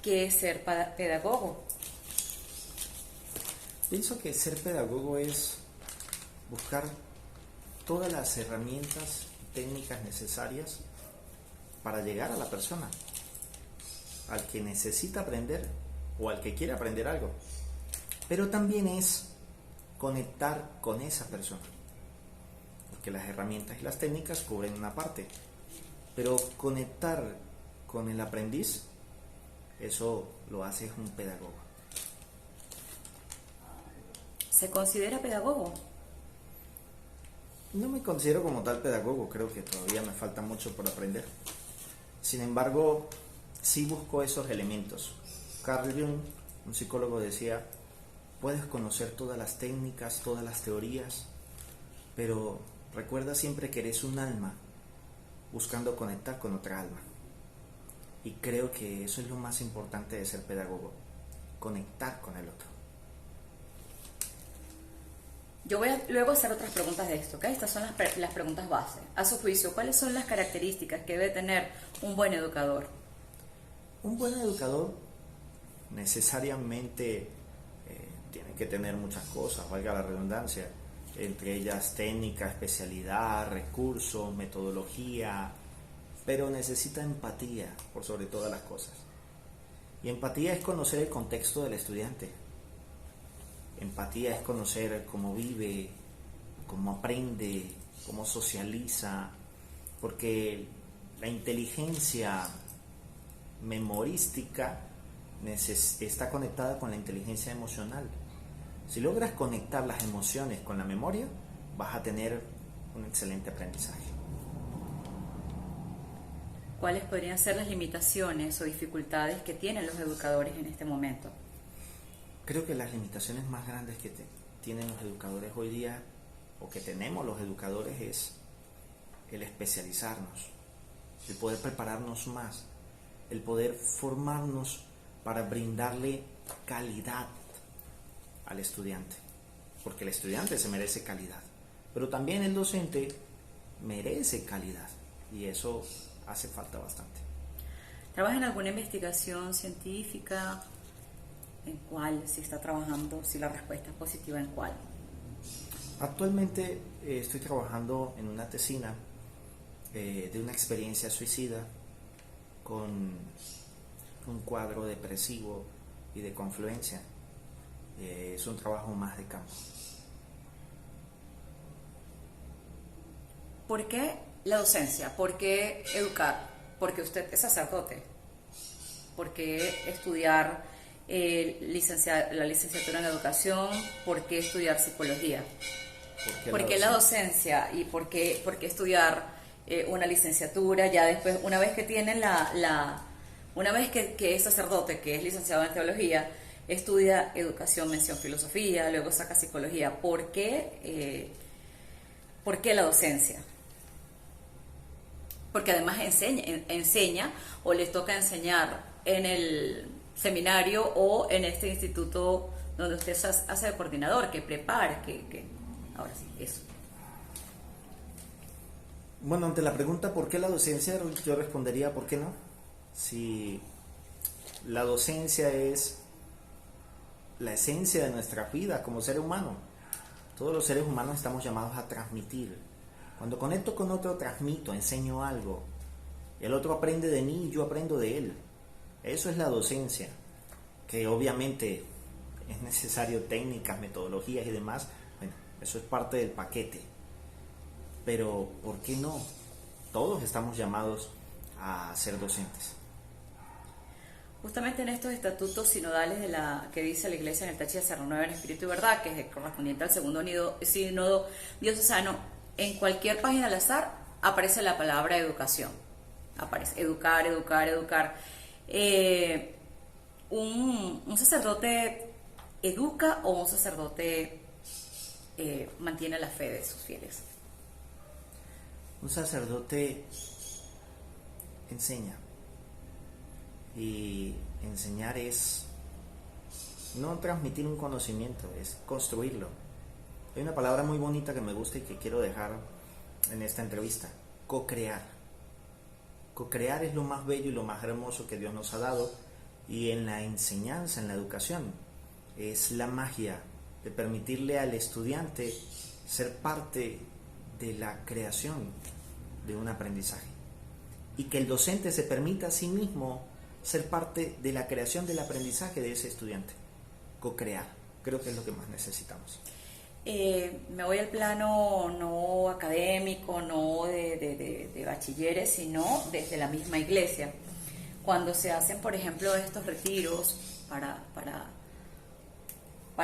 ¿Qué es ser pedagogo? Pienso que ser pedagogo es buscar todas las herramientas y técnicas necesarias para llegar a la persona, al que necesita aprender o al que quiere aprender algo. Pero también es conectar con esa persona, porque las herramientas y las técnicas cubren una parte, pero conectar con el aprendiz, eso lo hace un pedagogo. ¿Se considera pedagogo? No me considero como tal pedagogo, creo que todavía me falta mucho por aprender. Sin embargo, sí busco esos elementos. Carl Jung, un psicólogo, decía: puedes conocer todas las técnicas, todas las teorías, pero recuerda siempre que eres un alma buscando conectar con otra alma. Y creo que eso es lo más importante de ser pedagogo, conectar con el otro. Yo voy a luego hacer otras preguntas de esto, ¿ok? Estas son las preguntas base. A su juicio, ¿cuáles son las características que debe tener un buen educador? Un buen educador necesariamente tiene que tener muchas cosas, valga la redundancia, entre ellas técnica, especialidad, recursos, metodología, pero necesita empatía por sobre todas las cosas. Y empatía es conocer el contexto del estudiante. Empatía es conocer cómo vive, cómo aprende, cómo socializa, porque la inteligencia memorística está conectada con la inteligencia emocional. Si logras conectar las emociones con la memoria, vas a tener un excelente aprendizaje. ¿Cuáles podrían ser las limitaciones o dificultades que tienen los educadores en este momento? Creo que las limitaciones más grandes que tienen los educadores hoy día, o que tenemos los educadores, es el especializarnos, el poder prepararnos más, el poder formarnos para brindarle calidad al estudiante, porque el estudiante se merece calidad, pero también el docente merece calidad, y eso hace falta bastante. ¿Trabaja en alguna investigación científica? ¿En cuál? Si está trabajando, si la respuesta es positiva, ¿en cuál? Actualmente estoy trabajando en una tesina de una experiencia suicida con un cuadro depresivo y de confluencia. Es un trabajo más de campo. ¿Por qué la docencia? ¿Por qué educar? Porque usted es sacerdote. ¿Por qué estudiar la licenciatura en educación? ¿Por qué estudiar psicología? ¿Por qué la docencia? ¿Y por qué estudiar una licenciatura? Ya después, una vez que tienen una vez que es sacerdote, que es licenciado en teología, estudia educación, mención filosofía, luego saca psicología. ¿Por qué la docencia? Porque además enseña o les toca enseñar en el seminario o en este instituto donde usted hace de coordinador, que prepara, ahora sí, eso. Bueno, ante la pregunta ¿por qué la docencia?, yo respondería ¿por qué no? Si la docencia es la esencia de nuestra vida como ser humano, todos los seres humanos estamos llamados a transmitir. Cuando conecto con otro, transmito, enseño algo. El otro aprende de mí y yo aprendo de él. Eso es la docencia, que obviamente es necesario técnicas, metodologías y demás. Bueno, eso es parte del paquete. Pero, ¿por qué no? Todos estamos llamados a ser docentes. Justamente en estos estatutos sinodales que dice la Iglesia en el Táchira se renueva en espíritu y verdad, que es correspondiente al segundo sínodo diocesano, en cualquier página al azar aparece la palabra educación. Aparece educar, educar, educar. ¿Un sacerdote educa o un sacerdote mantiene la fe de sus fieles? Un sacerdote enseña, y enseñar es no transmitir un conocimiento, es construirlo. Hay una palabra muy bonita que me gusta y que quiero dejar en esta entrevista: co-crear. Co-crear es lo más bello y lo más hermoso que Dios nos ha dado, y en la enseñanza, en la educación. Es la magia de permitirle al estudiante ser parte de la creación de un aprendizaje y que el docente se permita a sí mismo ser parte de la creación del aprendizaje de ese estudiante, co-crear. Creo que es lo que más necesitamos. Me voy al plano no académico, no de bachilleres, sino desde la misma iglesia. Cuando se hacen, por ejemplo, estos retiros para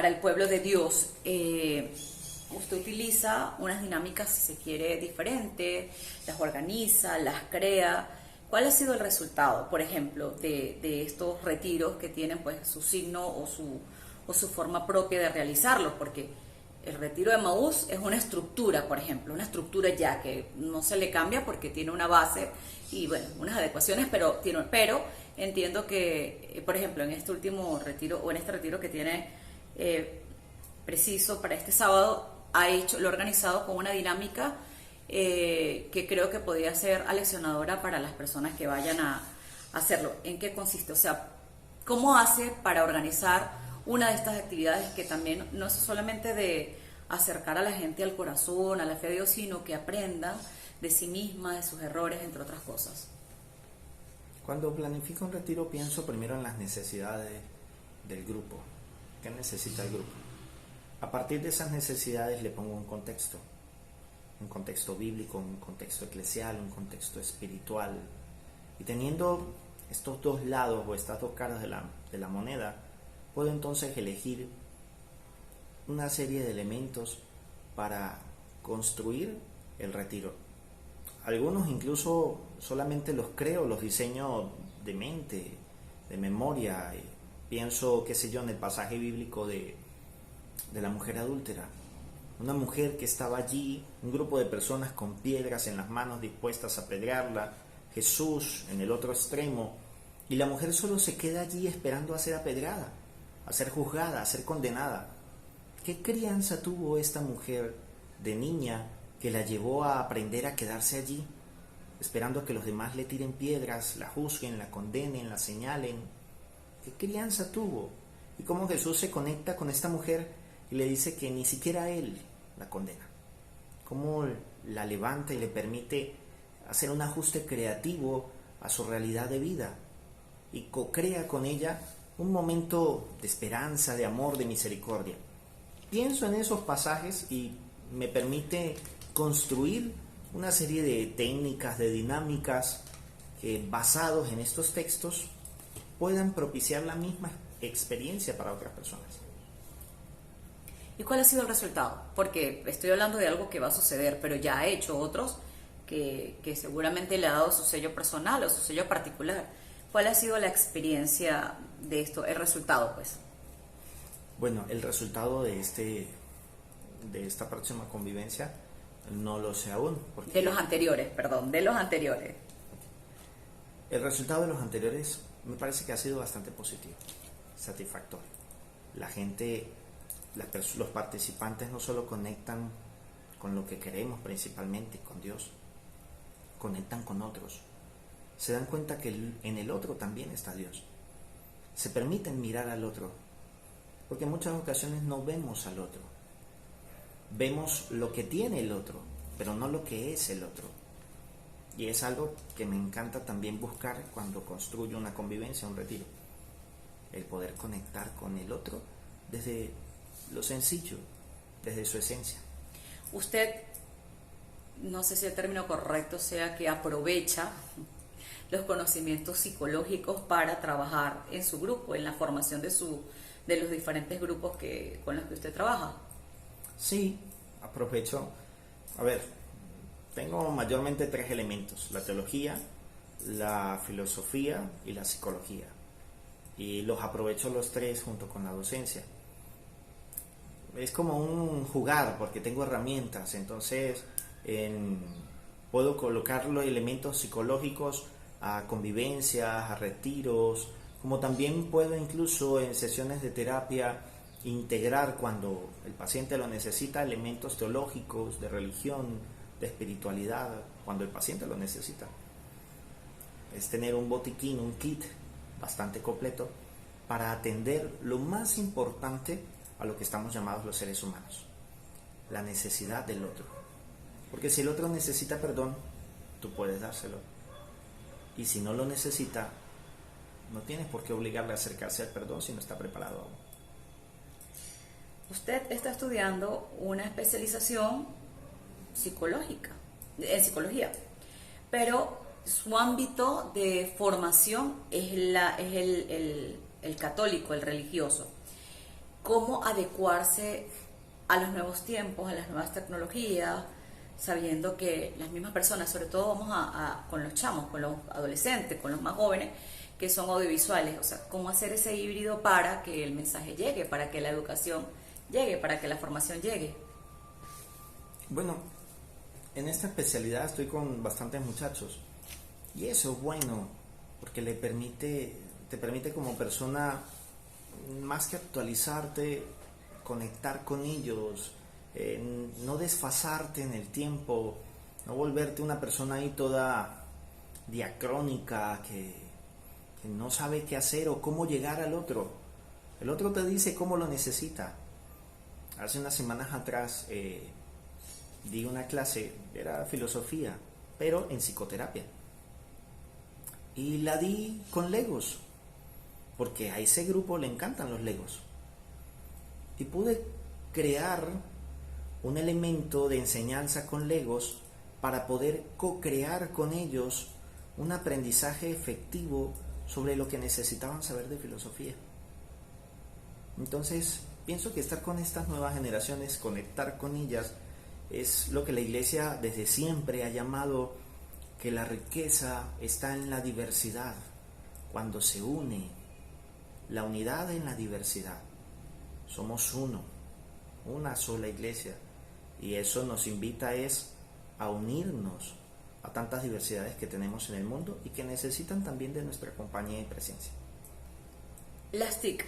el pueblo de Dios, usted utiliza unas dinámicas, si se quiere, diferentes, las organiza, las crea. ¿Cuál ha sido el resultado, por ejemplo, de estos retiros que tienen pues su signo o su forma propia de realizarlos? Porque el retiro de Emaús es una estructura, por ejemplo, una estructura ya que no se le cambia porque tiene una base y bueno, unas adecuaciones, pero entiendo que, por ejemplo, en este último retiro o en este retiro que tiene preciso para este sábado, lo ha organizado con una dinámica que creo que podría ser aleccionadora para las personas que vayan a hacerlo. ¿En qué consiste? O sea, ¿cómo hace para organizar una de estas actividades que también no es solamente de acercar a la gente al corazón, a la fe de Dios, sino que aprendan de sí misma, de sus errores, entre otras cosas? Cuando planifico un retiro pienso primero en las necesidades del grupo. ¿Qué necesita el grupo? A partir de esas necesidades le pongo un contexto bíblico, un contexto eclesial, un contexto espiritual. Y teniendo estos dos lados o estas dos caras de la moneda, puedo entonces elegir una serie de elementos para construir el retiro. Algunos incluso solamente los creo, los diseño de mente, de memoria. Pienso, qué sé yo, en el pasaje bíblico de la mujer adúltera. Una mujer que estaba allí, un grupo de personas con piedras en las manos dispuestas a apedrearla, Jesús en el otro extremo, y la mujer solo se queda allí esperando a ser apedreada, a ser juzgada, a ser condenada. ¿Qué crianza tuvo esta mujer de niña que la llevó a aprender a quedarse allí, esperando a que los demás le tiren piedras, la juzguen, la condenen, la señalen? ¿Qué crianza tuvo? Y cómo Jesús se conecta con esta mujer y le dice que ni siquiera él la condena. Cómo la levanta y le permite hacer un ajuste creativo a su realidad de vida y co-crea con ella un momento de esperanza, de amor, de misericordia. Pienso en esos pasajes y me permite construir una serie de técnicas, de dinámicas que, basados en estos textos, puedan propiciar la misma experiencia para otras personas. ¿Y cuál ha sido el resultado? Porque estoy hablando de algo que va a suceder, pero ya ha hecho otros que seguramente le ha dado su sello personal o su sello particular. ¿Cuál ha sido la experiencia de esto, el resultado, pues? Bueno, el resultado de esta próxima convivencia no lo sé aún. De los anteriores. El resultado de los anteriores me parece que ha sido bastante positivo, satisfactorio. La gente, los participantes no solo conectan con lo que queremos principalmente, con Dios, conectan con otros. Se dan cuenta que en el otro también está Dios. Se permiten mirar al otro, porque en muchas ocasiones no vemos al otro. Vemos lo que tiene el otro, pero no lo que es el otro. Y es algo que me encanta también buscar cuando construyo una convivencia, un retiro. El poder conectar con el otro desde lo sencillo, desde su esencia. Usted, no sé si el término correcto sea que aprovecha los conocimientos psicológicos para trabajar en su grupo, en la formación de los diferentes grupos con los que usted trabaja. Sí, aprovecho. A ver, tengo mayormente 3 elementos: la teología, la filosofía y la psicología. Y los aprovecho los 3 junto con la docencia. Es como un jugar, porque tengo herramientas, entonces puedo colocar los elementos psicológicos a convivencias, a retiros, como también puedo incluso en sesiones de terapia integrar, cuando el paciente lo necesita, elementos teológicos, de religión, de espiritualidad, cuando el paciente lo necesita. Es tener un botiquín, un kit bastante completo para atender lo más importante a lo que estamos llamados los seres humanos, la necesidad del otro. Porque si el otro necesita perdón, tú puedes dárselo. Y si no lo necesita, no tienes por qué obligarle a acercarse al perdón si no está preparado aún. Usted está estudiando una especialización psicológica, en psicología, pero su ámbito de formación es el católico, el religioso. ¿Cómo adecuarse a los nuevos tiempos, a las nuevas tecnologías, sabiendo que las mismas personas, sobre todo con los chamos, con los adolescentes, con los más jóvenes, que son audiovisuales? O sea, ¿cómo hacer ese híbrido para que el mensaje llegue, para que la educación llegue, para que la formación llegue? Bueno, en esta especialidad estoy con bastantes muchachos y eso es bueno porque te permite como persona más que actualizarte, conectar con ellos, no desfasarte en el tiempo, no volverte una persona ahí toda diacrónica que no sabe qué hacer o cómo llegar al otro. El otro te dice cómo lo necesita. Hace unas semanas atrás di una clase, era filosofía, pero en psicoterapia. Y la di con Legos, porque a ese grupo le encantan los Legos. Y pude crear un elemento de enseñanza con Legos para poder co-crear con ellos un aprendizaje efectivo sobre lo que necesitaban saber de filosofía. Entonces, pienso que estar con estas nuevas generaciones, conectar con ellas, es lo que la Iglesia desde siempre ha llamado que la riqueza está en la diversidad. Cuando se une, la unidad en la diversidad. Somos uno, una sola Iglesia. Y eso nos invita a unirnos a tantas diversidades que tenemos en el mundo y que necesitan también de nuestra compañía y presencia. Las TIC,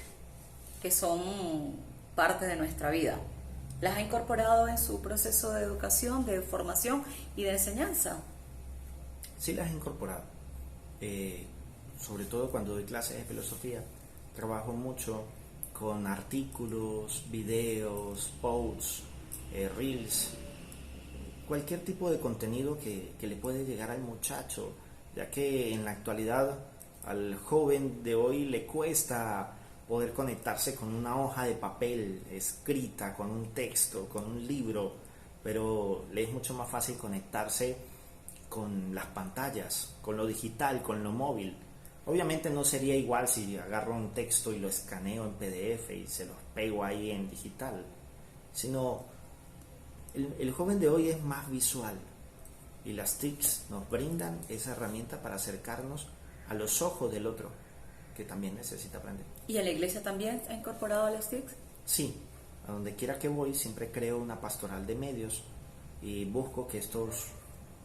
que son parte de nuestra vida, ¿las ha incorporado en su proceso de educación, de formación y de enseñanza? Sí, las he incorporado. Sobre todo cuando doy clases de filosofía, trabajo mucho con artículos, videos, posts, reels, cualquier tipo de contenido que le puede llegar al muchacho, ya que en la actualidad al joven de hoy le cuesta poder conectarse con una hoja de papel escrita, con un texto, con un libro, pero le es mucho más fácil conectarse con las pantallas, con lo digital, con lo móvil. Obviamente no sería igual si agarro un texto y lo escaneo en PDF y se los pego ahí en digital, sino el joven de hoy es más visual y las TICs nos brindan esa herramienta para acercarnos a los ojos del otro, que también necesita aprender. ¿Y en la iglesia también ha incorporado las TICs? Sí, a donde quiera que voy siempre creo una pastoral de medios y busco que estos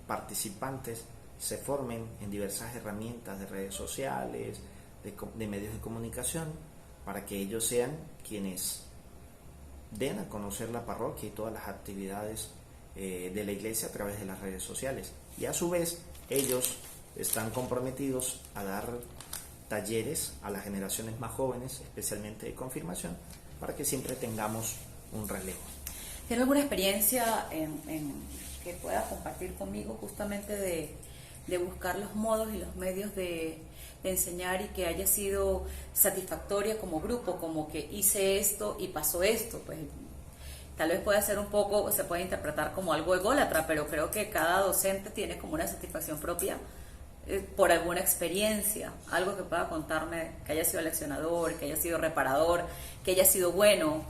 participantes se formen en diversas herramientas de redes sociales, de medios de comunicación, para que ellos sean quienes den a conocer la parroquia y todas las actividades de la iglesia a través de las redes sociales. Y a su vez ellos están comprometidos a dar talleres a las generaciones más jóvenes, especialmente de confirmación, para que siempre tengamos un relevo. ¿Tiene alguna experiencia que pueda compartir conmigo justamente de buscar los modos y los medios de enseñar y que haya sido satisfactoria como grupo, como que hice esto y pasó esto? Pues tal vez pueda ser un poco, se puede interpretar como algo ególatra, pero creo que cada docente tiene como una satisfacción propia por alguna experiencia, algo que pueda contarme, que haya sido leccionador, que haya sido reparador, que haya sido bueno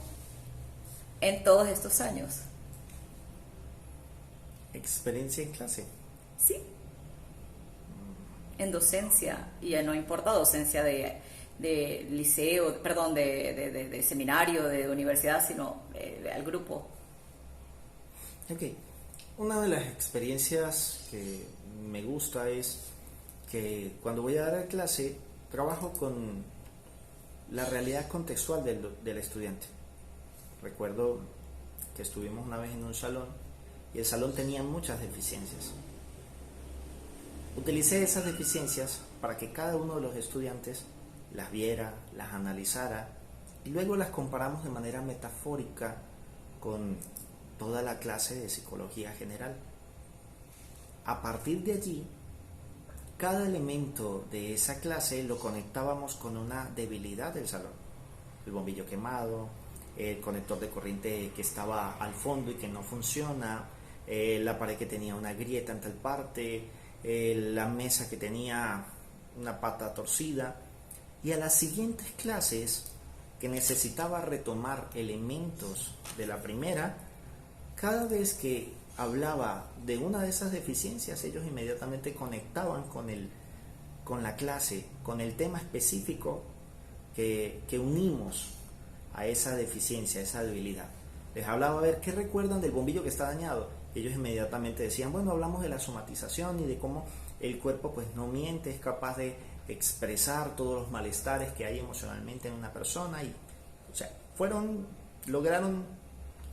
en todos estos años. ¿Experiencia en clase? Sí. En docencia, y no importa docencia de liceo, perdón, de seminario, de universidad, sino al grupo. Ok. Una de las experiencias que me gusta es que cuando voy a dar clase trabajo con la realidad contextual del estudiante. Recuerdo que estuvimos una vez en un salón y el salón tenía muchas deficiencias. Utilicé esas deficiencias para que cada uno de los estudiantes las viera, las analizara y luego las comparamos de manera metafórica con toda la clase de psicología general. A partir de allí, cada elemento de esa clase lo conectábamos con una debilidad del salón. El bombillo quemado, el conector de corriente que estaba al fondo y que no funciona, la pared que tenía una grieta en tal parte, la mesa que tenía una pata torcida. Y a las siguientes clases, que necesitaba retomar elementos de la primera, cada vez que hablaba de una de esas deficiencias, ellos inmediatamente conectaban con la clase, con el tema específico que unimos a esa deficiencia, a esa debilidad. Les hablaba a ver qué recuerdan del bombillo que está dañado. Ellos inmediatamente decían, bueno, hablamos de la somatización y de cómo el cuerpo pues no miente, es capaz de expresar todos los malestares que hay emocionalmente en una persona. Y, o sea, lograron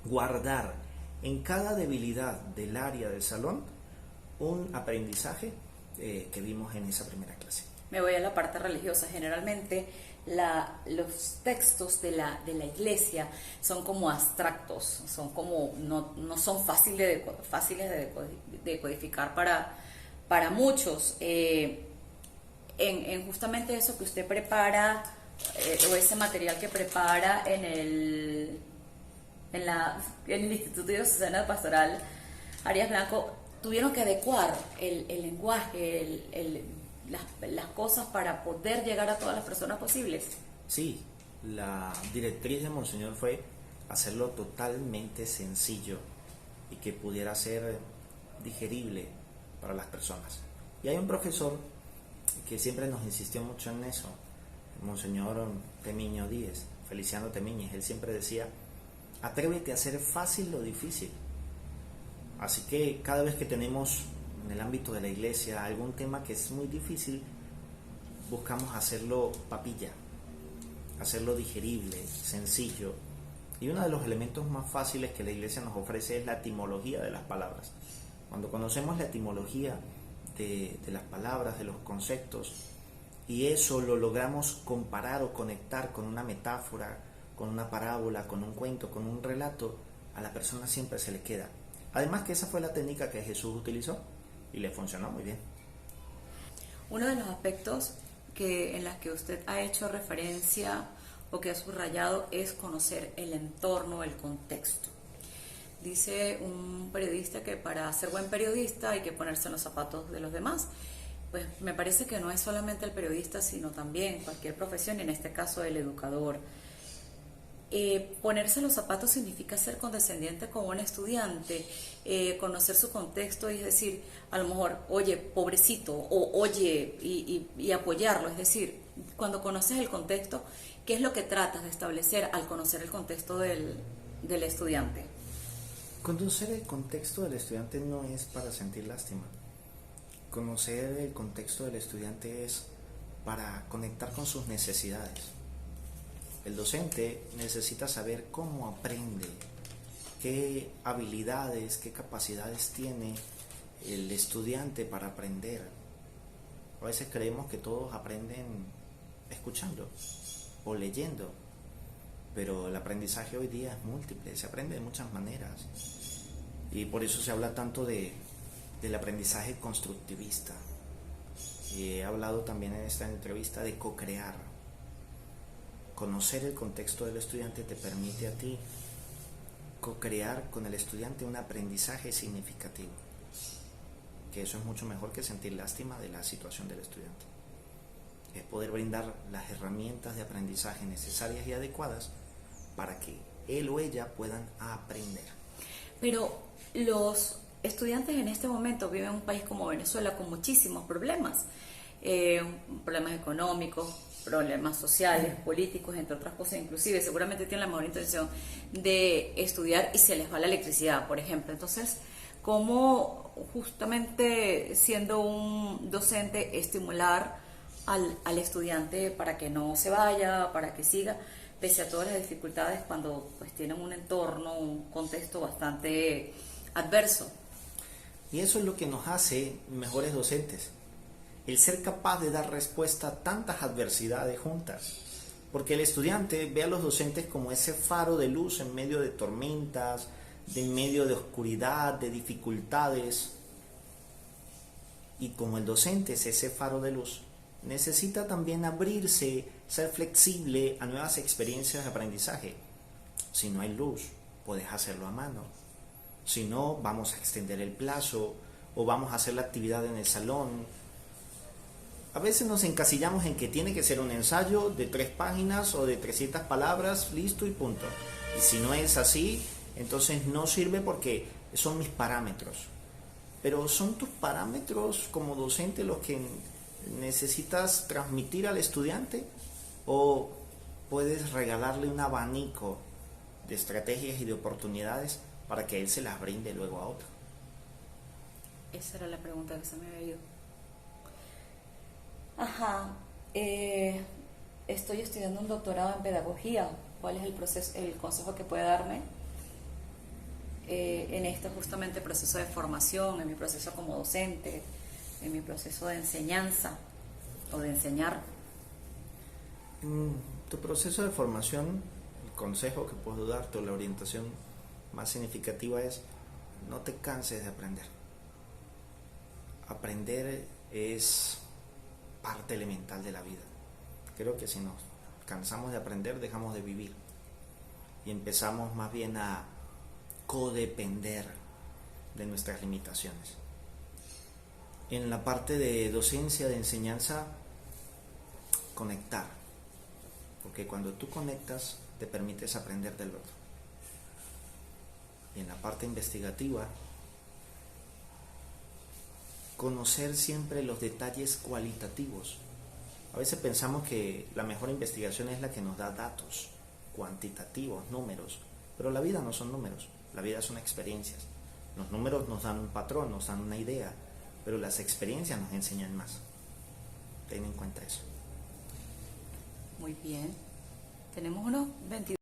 guardar en cada debilidad del área del salón un aprendizaje que vimos en esa primera clase. Me voy a la parte religiosa. Generalmente los textos de la iglesia son como abstractos, son como no son fáciles de codificar para muchos. En justamente eso que usted prepara, o ese material que prepara en el Instituto Diocesano Pastoral Arias Blanco, tuvieron que adecuar el lenguaje, las cosas para poder llegar a todas las personas posibles. Sí, la directriz de Monseñor fue hacerlo totalmente sencillo y que pudiera ser digerible para las personas. Y hay un profesor que siempre nos insistió mucho en eso, Monseñor Temiño Díez, Feliciano Temiñez. Él siempre decía, atrévete a hacer fácil lo difícil. Así que cada vez que tenemos en el ámbito de la iglesia algún tema que es muy difícil, buscamos hacerlo papilla, hacerlo digerible, sencillo. Y uno de los elementos más fáciles que la iglesia nos ofrece es la etimología de las palabras. Cuando conocemos la etimología de las palabras, de los conceptos, y eso lo logramos comparar o conectar con una metáfora, con una parábola, con un cuento, con un relato, a la persona siempre se le queda. Además que esa fue la técnica que Jesús utilizó y le funcionó muy bien. Uno de los aspectos en los que usted ha hecho referencia o que ha subrayado es conocer el entorno, el contexto. Dice un periodista que para ser buen periodista hay que ponerse en los zapatos de los demás. Pues me parece que no es solamente el periodista, sino también cualquier profesión, en este caso el educador. Ponerse los zapatos significa ser condescendiente con un estudiante, conocer su contexto y es decir, a lo mejor, oye, pobrecito, o oye, y apoyarlo. Es decir, cuando conoces el contexto, ¿qué es lo que tratas de establecer al conocer el contexto del estudiante? Conocer el contexto del estudiante no es para sentir lástima. Conocer el contexto del estudiante es para conectar con sus necesidades. El docente necesita saber cómo aprende, qué habilidades, qué capacidades tiene el estudiante para aprender. A veces creemos que todos aprenden escuchando o leyendo, pero el aprendizaje hoy día es múltiple, se aprende de muchas maneras. Y por eso se habla tanto del aprendizaje constructivista. Y he hablado también en esta entrevista de co-crear. Conocer el contexto del estudiante te permite a ti co-crear con el estudiante un aprendizaje significativo, que eso es mucho mejor que sentir lástima de la situación del estudiante. Es poder brindar las herramientas de aprendizaje necesarias y adecuadas para que él o ella puedan aprender. Pero los estudiantes en este momento viven en un país como Venezuela con muchísimos problemas, problemas económicos, problemas sociales, políticos, entre otras cosas. Inclusive seguramente tienen la mejor intención de estudiar y se les va la electricidad, por ejemplo. Entonces, ¿cómo justamente siendo un docente estimular al estudiante para que no se vaya, para que siga, pese a todas las dificultades, cuando pues tienen un entorno, un contexto bastante adverso? Y eso es lo que nos hace mejores docentes. el ser capaz de dar respuesta a tantas adversidades juntas. Porque el estudiante ve a los docentes como ese faro de luz en medio de tormentas, en medio de oscuridad, de dificultades. Y como el docente es ese faro de luz, necesita también abrirse, ser flexible a nuevas experiencias de aprendizaje. Si no hay luz, puedes hacerlo a mano. Si no, vamos a extender el plazo o vamos a hacer la actividad en el salón. A veces nos encasillamos en que tiene que ser un ensayo de 3 páginas o de 300 palabras, listo y punto. Y si no es así, entonces no sirve porque son mis parámetros. Pero ¿son tus parámetros como docente los que necesitas transmitir al estudiante? ¿O puedes regalarle un abanico de estrategias y de oportunidades para que él se las brinde luego a otro? Esa era la pregunta que se me había ido. Ajá, estoy estudiando un doctorado en pedagogía. ¿Cuál es el proceso, el consejo que puede darme en este justamente proceso de formación, en mi proceso como docente, en mi proceso de enseñanza o de enseñar? En tu proceso de formación, el consejo que puedo darte o la orientación más significativa es: no te canses de aprender. Aprender es parte elemental de la vida. Creo que si nos cansamos de aprender, dejamos de vivir y empezamos más bien a codepender de nuestras limitaciones. En la parte de docencia, de enseñanza, conectar, porque cuando tú conectas te permites aprender del otro. Y en la parte investigativa, conocer siempre los detalles cualitativos. A veces pensamos que la mejor investigación es la que nos da datos cuantitativos, números, pero la vida no son números, la vida son experiencias. Los números nos dan un patrón, nos dan una idea, pero las experiencias nos enseñan más. Ten en cuenta eso. Muy bien. Tenemos unos 22